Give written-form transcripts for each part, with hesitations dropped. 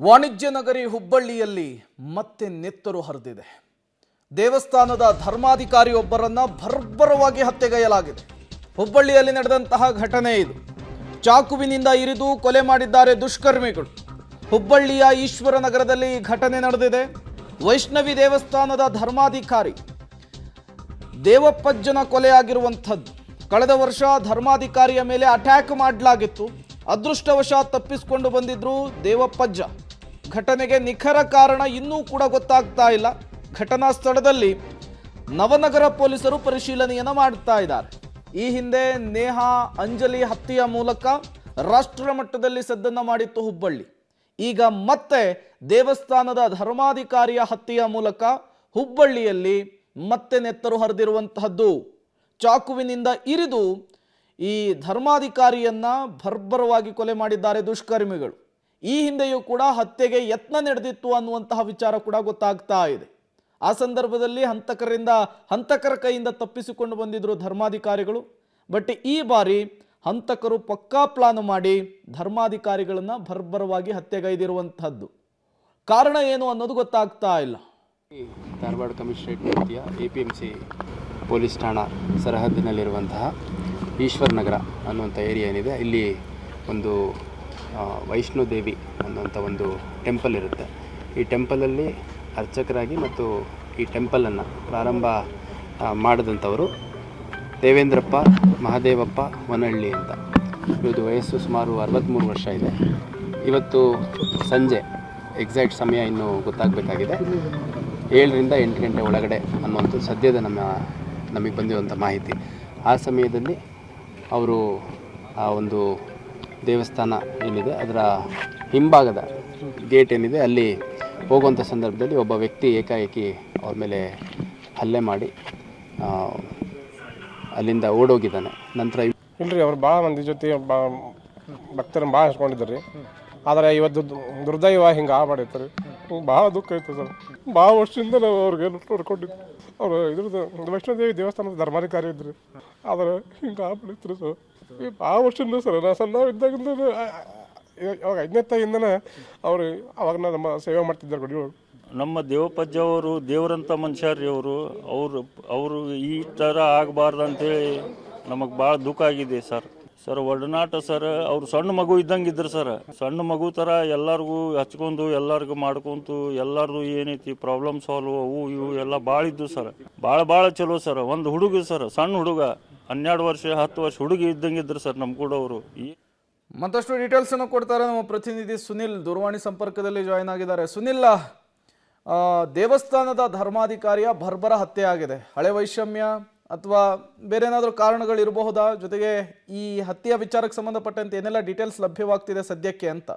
ವಾಣಿಜ್ಯ ನಗರಿ ಹುಬ್ಬಳ್ಳಿಯಲ್ಲಿ ಮತ್ತೆ ನೆತ್ತರು ಹರಿದಿದೆ. ದೇವಸ್ಥಾನದ ಧರ್ಮಾಧಿಕಾರಿಯೊಬ್ಬರನ್ನ ಭರ್ಬರವಾಗಿ ಹತ್ಯೆಗೈಯಲಾಗಿದೆ. ಹುಬ್ಬಳ್ಳಿಯಲ್ಲಿ ನಡೆದಂತಹ ಘಟನೆ ಇದು. ಚಾಕುವಿನಿಂದ ಇರಿದು ಕೊಲೆ ಮಾಡಿದ್ದಾರೆ ದುಷ್ಕರ್ಮಿಗಳು. ಹುಬ್ಬಳ್ಳಿಯ ಈಶ್ವರ ನಗರದಲ್ಲಿ ಘಟನೆ ನಡೆದಿದೆ. ವೈಷ್ಣವಿ ದೇವಸ್ಥಾನದ ಧರ್ಮಾಧಿಕಾರಿ ದೇವಪ್ಪಜ್ಜನ ಕೊಲೆಯಾಗಿರುವಂಥದ್ದು. ಕಳೆದ ವರ್ಷ ಧರ್ಮಾಧಿಕಾರಿಯ ಮೇಲೆ ಅಟ್ಯಾಕ್ ಮಾಡಲಾಗಿತ್ತು. ಅದೃಷ್ಟವಶಾತ್ ತಪ್ಪಿಸಿಕೊಂಡು ಬಂದಿದ್ರು ದೇವಪ್ಪಜ್ಜ. ಘಟನೆಗೆ ನಿಖರ ಕಾರಣ ಇನ್ನೂ ಕೂಡ ಗೊತ್ತಾಗ್ತಾ ಇಲ್ಲ. ಘಟನಾ ಸ್ಥಳದಲ್ಲಿ ನವನಗರ ಪೊಲೀಸರು ಪರಿಶೀಲನೆಯನ್ನು ಮಾಡ್ತಾ ಇದ್ದಾರೆ. ಈ ಹಿಂದೆ ನೇಹಾ ಅಂಜಲಿ ಹತ್ಯೆಯ ಮೂಲಕ ರಾಷ್ಟ್ರ ಮಟ್ಟದಲ್ಲಿ ಸದ್ದನ್ನು ಮಾಡಿತ್ತು ಹುಬ್ಬಳ್ಳಿ. ಈಗ ಮತ್ತೆ ದೇವಸ್ಥಾನದ ಧರ್ಮಾಧಿಕಾರಿಯ ಹತ್ಯೆಯ ಮೂಲಕ ಹುಬ್ಬಳ್ಳಿಯಲ್ಲಿ ಮತ್ತೆ ನೆತ್ತರು ಹರಿದಿರುವಂತಹದ್ದು. ಚಾಕುವಿನಿಂದ ಇರಿದು ಈ ಧರ್ಮಾಧಿಕಾರಿಯನ್ನ ಭರ್ಬರವಾಗಿ ಕೊಲೆ ಮಾಡಿದ್ದಾರೆ ದುಷ್ಕರ್ಮಿಗಳು. ಈ ಹಿಂದೆಯೂ ಕೂಡ ಹತ್ಯೆಗೆ ಯತ್ನ ನಡೆದಿತ್ತು ಅನ್ನುವಂತಹ ವಿಚಾರ ಕೂಡ ಗೊತ್ತಾಗ್ತಾ ಇದೆ. ಆ ಸಂದರ್ಭದಲ್ಲಿ ಹಂತಕರ ಕೈಯಿಂದ ತಪ್ಪಿಸಿಕೊಂಡು ಬಂದಿದ್ರು ಧರ್ಮಾಧಿಕಾರಿಗಳು. ಬಟ್ ಈ ಬಾರಿ ಹಂತಕರು ಪಕ್ಕಾ ಪ್ಲಾನ್ ಮಾಡಿ ಧರ್ಮಾಧಿಕಾರಿಗಳನ್ನ ಭರ್ಬರವಾಗಿ ಹತ್ಯೆಗೈದಿರುವಂತಹದ್ದು. ಕಾರಣ ಏನು ಅನ್ನೋದು ಗೊತ್ತಾಗ್ತಾ ಇಲ್ಲ. ಧಾರವಾಡ ಕಮಿಷನರೇಟ್ ವ್ಯಾಪ್ತಿಯ APMC ಪೊಲೀಸ್ ಠಾಣಾ ಸರಹದ್ದಿನಲ್ಲಿರುವಂತಹ ಈಶ್ವರ ನಗರ ಅನ್ನುವಂಥ ಏರಿಯಾ ಏನಿದೆ, ಇಲ್ಲಿ ಒಂದು ವೈಷ್ಣೋ ದೇವಿ ಅನ್ನುವಂಥ ಒಂದು ಟೆಂಪಲ್ ಇರುತ್ತೆ. ಈ ಟೆಂಪಲಲ್ಲಿ ಅರ್ಚಕರಾಗಿ ಮತ್ತು ಈ ಟೆಂಪಲನ್ನು ಪ್ರಾರಂಭ ಮಾಡಿದಂಥವರು ದೇವೇಂದ್ರಪ್ಪ ಮಹಾದೇವಪ್ಪ ವನಹಳ್ಳಿ ಅಂತ. ಇವ್ರದ್ದು ವಯಸ್ಸು ಸುಮಾರು 63 ವರ್ಷ ಇದೆ. ಇವತ್ತು ಸಂಜೆ ಎಕ್ಸಾಕ್ಟ್ ಸಮಯ ಇನ್ನೂ ಗೊತ್ತಾಗಬೇಕಾಗಿದೆ. 7ರಿಂದ 8 ಗಂಟೆ ಒಳಗಡೆ ಅನ್ನುವಂಥದ್ದು ಸದ್ಯದ ನಮಗೆ ಬಂದಿರುವಂಥ ಮಾಹಿತಿ. ಆ ಸಮಯದಲ್ಲಿ ಅವರು ಆ ಒಂದು ದೇವಸ್ಥಾನ ಏನಿದೆ ಅದರ ಹಿಂಭಾಗದ ಗೇಟ್ ಏನಿದೆ ಅಲ್ಲಿ ಹೋಗುವಂಥ ಸಂದರ್ಭದಲ್ಲಿ ಒಬ್ಬ ವ್ಯಕ್ತಿ ಏಕಾಏಕಿ ಅವ್ರ ಮೇಲೆ ಹಲ್ಲೆ ಮಾಡಿ ಅಲ್ಲಿಂದ ಓಡೋಗಿದ್ದಾನೆ. ನಂತರ ಇಲ್ರಿ ಅವ್ರು ಭಾಳ ಮಂದಿ ಜೊತೆ ಭಕ್ತರನ್ನು ಭಾಳ ಹಚ್ಕೊಂಡಿದ್ದಾರೆ. ಆದರೆ ಇವತ್ತು ದುರ್ದೈವ ಹಿಂಗೆ ಆಗ್ಬಾಡಿರ್ತಾರೆ. ಭಾಳ ದುಃಖ ಐತೆ ಸರ್. ಭಾಳ ವರ್ಷದಿಂದ ನಾವು ಅವ್ರಿಗೆ ನೋಡ್ಕೊಂಡಿದ್ದು. ಅವರು ಇದ್ರದ್ದು ವೈಷ್ಣೋದೇವಿ ದೇವಸ್ಥಾನದ ಧರ್ಮಾಧಿಕಾರಿ ಇದ್ದರು. ಆದರೆ ಹಿಂಗೆ ಆಗ್ಬಿಡಿದ್ರು ಸರ್. ಭಾಳ ವರ್ಷದಿಂದ ಸರ್ ನಾ ಸಣ್ಣ ಇದ್ದಾಗಿಂದ ಇವಾಗ 5ನೇ ತಾಯಿಂದನೇ ಅವರು ಅವಾಗ ನಮ್ಮ ಸೇವೆ ಮಾಡ್ತಿದ್ದಾರೆ ಗುಡಿಯೊಳಗೆ. ನಮ್ಮ ದೇವಪ್ಪಜ್ಜ ಅವರು ದೇವರಂಥ ಮನುಷ್ಯರಿ ಅವರು ಈ ಥರ ಆಗಬಾರ್ದು ಅಂಥೇಳಿ ನಮಗೆ ಭಾಳ ದುಃಖ ಆಗಿದೆ ಸರ್ ಒಡನಾಟ ಸರ್. ಅವ್ರು ಸಣ್ಣ ಮಗು ಇದ್ದಂಗೆ ಇದ್ರು ಸರ್. ಸಣ್ಣ ಮಗು ಥರ ಎಲ್ಲರಿಗೂ ಹಚ್ಕೊಂಡು ಎಲ್ಲರಿಗೂ ಮಾಡ್ಕೊಂತು ಎಲ್ಲರದು ಏನೈತಿ ಪ್ರಾಬ್ಲಮ್ ಸಾಲ್ವ್ ಅವು ಇವು ಎಲ್ಲ ಭಾಳ ಇದ್ದು ಸರ್. ಭಾಳ ಚಲೋ ಸರ್. ಒಂದು ಹುಡುಗ ಸರ್, ಸಣ್ಣ ಹುಡುಗ 12 ವರ್ಷ 10 ವರ್ಷ ಹುಡುಗಿ ಇದ್ದಂಗೆ ಇದ್ರು ಸರ್ ನಮ್ಮ ಕೂಡ ಅವರು. ಮತ್ತಷ್ಟು ಡೀಟೇಲ್ಸ್ ಅನ್ನು ಕೊಡ್ತಾರೆ ನಮ್ಮ ಪ್ರತಿನಿಧಿ ಸುನಿಲ್. ದೂರವಾಣಿ ಸಂಪರ್ಕದಲ್ಲಿ ಜಾಯ್ನ್ ಆಗಿದ್ದಾರೆ. ಸುನಿಲ್, ದೇವಸ್ಥಾನದ ಧರ್ಮಾಧಿಕಾರಿಯ ಭರ್ಬರ ಹತ್ಯೆ ಆಗಿದೆ. ಹಳೆ ವೈಷಮ್ಯ ಅಥವಾ ಬೇರೆ ಏನಾದರೂ ಕಾರಣಗಳಿರಬಹುದಾ? ಜೊತೆಗೆ ಈ ಹತ್ಯೆಯ ವಿಚಾರಕ್ಕೆ ಸಂಬಂಧಪಟ್ಟಂತೆ ಏನೆಲ್ಲ ಡೀಟೇಲ್ಸ್ ಲಭ್ಯವಾಗ್ತಿದೆ ಸದ್ಯಕ್ಕೆ ಅಂತ?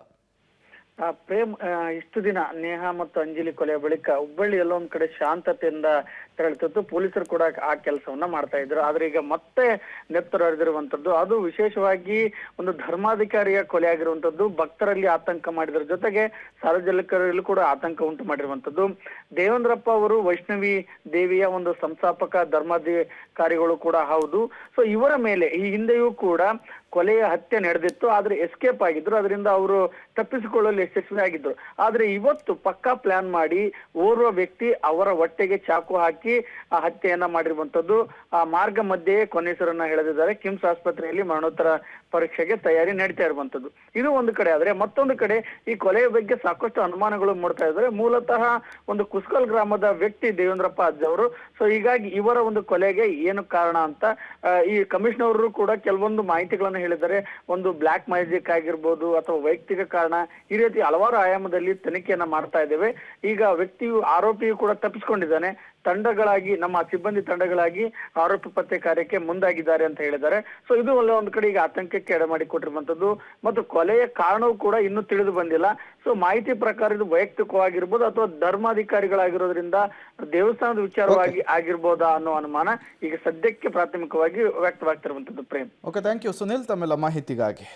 ಪ್ರೇಮ್, ಇಷ್ಟು ದಿನ ನೇಹಾ ಮತ್ತು ಅಂಜಲಿ ಕೊಲೆಯ ಬಳಿಕ ಹುಬ್ಬಳ್ಳಿ ಎಲ್ಲೋ ಒಂದ್ ಕಡೆ ಶಾಂತತೆಯಿಂದ ತೆರಳುತ್ತಿತ್ತು. ಪೊಲೀಸರು ಕೂಡ ಆ ಕೆಲಸವನ್ನ ಮಾಡ್ತಾ ಇದ್ರು. ಆದ್ರೆ ಈಗ ಮತ್ತೆ ನೆತ್ತರು ಹರಿದಿರುವಂತದ್ದು, ಅದು ವಿಶೇಷವಾಗಿ ಒಂದು ಧರ್ಮಾಧಿಕಾರಿಯ ಕೊಲೆ ಆಗಿರುವಂತದ್ದು ಭಕ್ತರಲ್ಲಿ ಆತಂಕ ಮಾಡಿದ್ರ ಜೊತೆಗೆ ಸಾರ್ವಜನಿಕರಲ್ಲೂ ಕೂಡ ಆತಂಕ ಉಂಟು ಮಾಡಿರುವಂತದ್ದು. ದೇವೇಂದ್ರಪ್ಪ ಅವರು ವೈಷ್ಣವಿ ದೇವಿಯ ಒಂದು ಸಂಸ್ಥಾಪಕ ಧರ್ಮಾಧಿಕಾರಿಗಳು ಕೂಡ ಹೌದು. ಸೊ ಇವರ ಮೇಲೆ ಈ ಹಿಂದೆಯೂ ಕೂಡ ಕೊಲೆಯ ಹತ್ಯೆ ನಡೆದಿತ್ತು. ಆದ್ರೆ ಎಸ್ಕೇಪ್ ಆಗಿದ್ರು. ಅದರಿಂದ ಅವರು ತಪ್ಪಿಸಿಕೊಳ್ಳಲು ಯಶಸ್ವಿ ಆಗಿದ್ರು. ಆದ್ರೆ ಇವತ್ತು ಪಕ್ಕಾ ಪ್ಲಾನ್ ಮಾಡಿ ಓರ್ವ ವ್ಯಕ್ತಿ ಅವರ ಹೊಟ್ಟೆಗೆ ಚಾಕು ಹಾಕಿ ಆ ಹತ್ಯೆಯನ್ನ ಮಾಡಿರುವಂತದ್ದು. ಆ ಮಾರ್ಗ ಮಧ್ಯೆ ಕೊನೆಸರನ್ನ ಎಳೆದಿದ್ದಾರೆ. ಕಿಮ್ಸ್ ಆಸ್ಪತ್ರೆಯಲ್ಲಿ ಮರಣೋತ್ತರ ಪರೀಕ್ಷೆಗೆ ತಯಾರಿ ನಡೀತಾ ಇರುವಂತದ್ದು. ಇದು ಒಂದು ಕಡೆ. ಆದ್ರೆ ಮತ್ತೊಂದು ಕಡೆ ಈ ಕೊಲೆಯ ಬಗ್ಗೆ ಸಾಕಷ್ಟು ಅನುಮಾನಗಳು ಮೂಡ್ತಾ ಇದ್ದಾರೆ. ಮೂಲತಃ ಒಂದು ಕುಸ್ಕಲ್ ಗ್ರಾಮದ ವ್ಯಕ್ತಿ ದೇವೇಂದ್ರಪ್ಪ ಅಜ್ಜ ಅವರು. ಸೊ ಹೀಗಾಗಿ ಇವರ ಒಂದು ಕೊಲೆಗೆ ಏನು ಕಾರಣ ಅಂತ ಈ ಕಮಿಷನರ್ ಕೂಡ ಕೆಲವೊಂದು ಮಾಹಿತಿಗಳನ್ನ ಹೇಳಿದ್ದಾರೆ. ಒಂದು ಬ್ಲಾಕ್ ಮ್ಯಾಜಿಕ್ ಆಗಿರ್ಬೋದು ಅಥವಾ ವೈಯಕ್ತಿಕ ಕಾರಣ, ಈ ರೀತಿ ಹಲವಾರು ಆಯಾಮದಲ್ಲಿ ತನಿಖೆಯನ್ನ ಮಾಡ್ತಾ ಇದ್ದೇವೆ. ಈಗ ಆರೋಪಿಯು ಕೂಡ ತಪ್ಪಿಸ್ಕೊಂಡಿದ್ದಾನೆ. ತಂಡಗಳಾಗಿ ನಮ್ಮ ಸಿಬ್ಬಂದಿ ತಂಡಗಳಾಗಿ ಆರೋಪಿ ಪತ್ತೆ ಕಾರ್ಯಕ್ಕೆ ಮುಂದಾಗಿದ್ದಾರೆ ಅಂತ ಹೇಳಿದ್ದಾರೆ. ಸೊ ಇದು ಒಂದು ಕಡೆ ಈಗ ಆತಂಕಕ್ಕೆ ಎಡೆ ಮಾಡಿಕೊಟ್ಟಿರುವಂತದ್ದು. ಮತ್ತು ಕೊಲೆಯ ಕಾರಣವೂ ಕೂಡ ಇನ್ನೂ ತಿಳಿದು ಬಂದಿಲ್ಲ. ಸೊ ಮಾಹಿತಿ ಪ್ರಕಾರ ಇದು ವೈಯಕ್ತಿಕವಾಗಿರ್ಬೋದು ಅಥವಾ ಧರ್ಮಾಧಿಕಾರಿಗಳಾಗಿರೋದ್ರಿಂದ ದೇವಸ್ಥಾನದ ವಿಚಾರವಾಗಿ ಆಗಿರ್ಬೋದಾ ಅನ್ನೋ ಅನುಮಾನ ಈಗ ಸದ್ಯಕ್ಕೆ ಪ್ರಾಥಮಿಕವಾಗಿ ವ್ಯಕ್ತವಾಗ್ತಿರುವಂತದ್ದು. Prem. Okay, thank you Sunil ತಮ್ಮೆಲ್ಲ ಮಾಹಿತಿಗಾಗಿ.